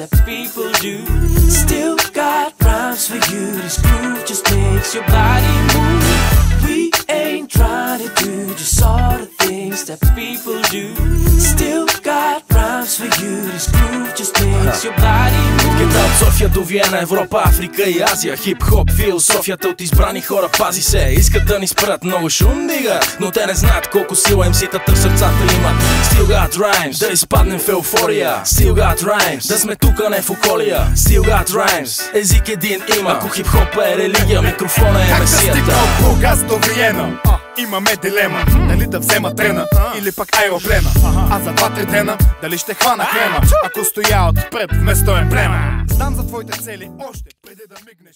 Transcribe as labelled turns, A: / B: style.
A: that people do. Still got rhymes for you. This groove just makes your body move. We ain't trying to do just all the things that people do. Still got rhymes for you. This groove just makes your body move.
B: Гета от София до Виена, Европа, Африка и Азия. Хип-хоп, философията от избрани хора, пази се. Искат да ни спрат, много шум дига, но те не знаят колко сила МС-тата в сърцата имат. Still got rhymes, да изпаднем в еуфория. Still got rhymes, да сме тука не в околия. Still got rhymes, език един има. Ако хип-хоп е религия, микрофона е месията.
C: Как да стигна от Бургас до Виена? Имаме дилема, дали да взема трена или пък аероплена. А за 2-3 дена, дали ще хвана хрена, ако стоя отпред вместо емблема. Знам за твоите цели още преди да мигнеш.